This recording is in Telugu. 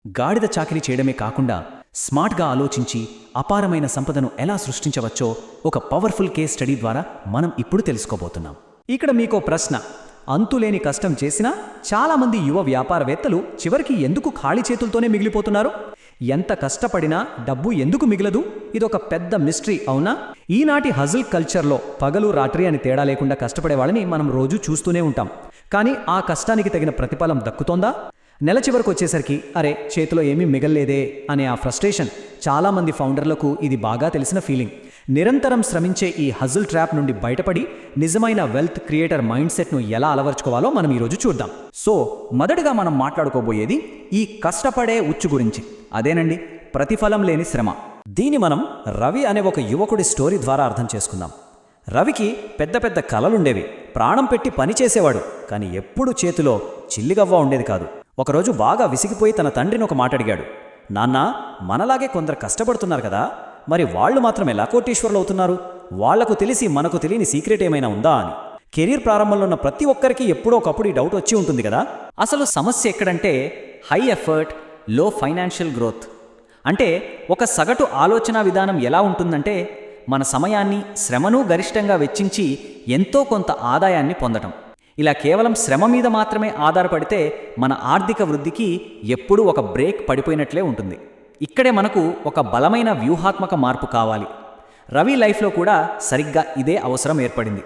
గాడిద చాకిరీ చేయడమే కాకుండా స్మార్ట్గా ఆలోచించి అపారమైన సంపదను ఎలా సృష్టించవచ్చో ఒక పవర్ఫుల్ కేస్ స్టడీ ద్వారా మనం ఇప్పుడు తెలుసుకోబోతున్నాం. ఇక్కడ మీకో ప్రశ్న. అంతులేని కష్టం చేసినా చాలామంది యువ వ్యాపారవేత్తలు చివరికి ఎందుకు ఖాళీ చేతులతోనే మిగిలిపోతున్నారు? ఎంత కష్టపడినా డబ్బు ఎందుకు మిగలదు? ఇదొక పెద్ద మిస్టరీ, అవునా? ఈనాటి హజిల్ కల్చర్లో పగలు రాత్రి అని తేడా లేకుండా కష్టపడే వాళ్ళని మనం రోజూ చూస్తూనే ఉంటాం. కానీ ఆ కష్టానికి తగిన ప్రతిఫలం దక్కుతోందా? నెల చివరకు వచ్చేసరికి అరే చేతిలో ఏమీ మిగల్లేదే అనే ఆ ఫ్రస్ట్రేషన్ చాలామంది ఫౌండర్లకు ఇది బాగా తెలిసిన ఫీలింగ్. నిరంతరం శ్రమించే ఈ హజిల్ ట్రాప్ నుండి బయటపడి నిజమైన వెల్త్ క్రియేటర్ మైండ్ సెట్ను ఎలా అలవర్చుకోవాలో మనం ఈరోజు చూద్దాం. సో మొదటగా మనం మాట్లాడుకోబోయేది ఈ కష్టపడే ఉచ్చు గురించి. అదేనండి, ప్రతిఫలం లేని శ్రమ. దీన్ని మనం రవి అనే ఒక యువకుడి స్టోరీ ద్వారా అర్థం చేసుకుందాం. రవికి పెద్ద పెద్ద కలలుండేవి, ప్రాణం పెట్టి పనిచేసేవాడు, కానీ ఎప్పుడూ చేతిలో చిల్లిగవ్వ ఉండేది కాదు. ఒకరోజు బాగా విసిగిపోయి తన తండ్రిని ఒక మాట అడిగాడు. నాన్న, మనలాగే కొందరు కష్టపడుతున్నారు కదా, మరి వాళ్ళు మాత్రం ఎలా కోటీశ్వరులు అవుతున్నారు? వాళ్లకు తెలిసి మనకు తెలియని సీక్రెట్ ఏమైనా ఉందా అని. కెరీర్ ప్రారంభంలో ఉన్న ప్రతి ఒక్కరికి ఎప్పుడో ఒకప్పుడు ఈ డౌట్ వచ్చి ఉంటుంది కదా. అసలు సమస్య ఎక్కడంటే హై ఎఫర్ట్, లో ఫైనాన్షియల్ గ్రోత్. అంటే ఒక సగటు ఆలోచన విధానం ఎలా ఉంటుందంటే మన సమయాన్ని, శ్రమను గరిష్టంగా వెచ్చించి ఎంతో కొంత ఆదాయాన్ని పొందటం. ఇలా కేవలం శ్రమ మీద మాత్రమే ఆధారపడితే మన ఆర్థిక వృద్ధికి ఎప్పుడూ ఒక బ్రేక్ పడిపోయినట్లే ఉంటుంది. ఇక్కడే మనకు ఒక బలమైన వ్యూహాత్మక మార్పు కావాలి. రవి లైఫ్లో కూడా సరిగ్గా ఇదే అవసరం ఏర్పడింది.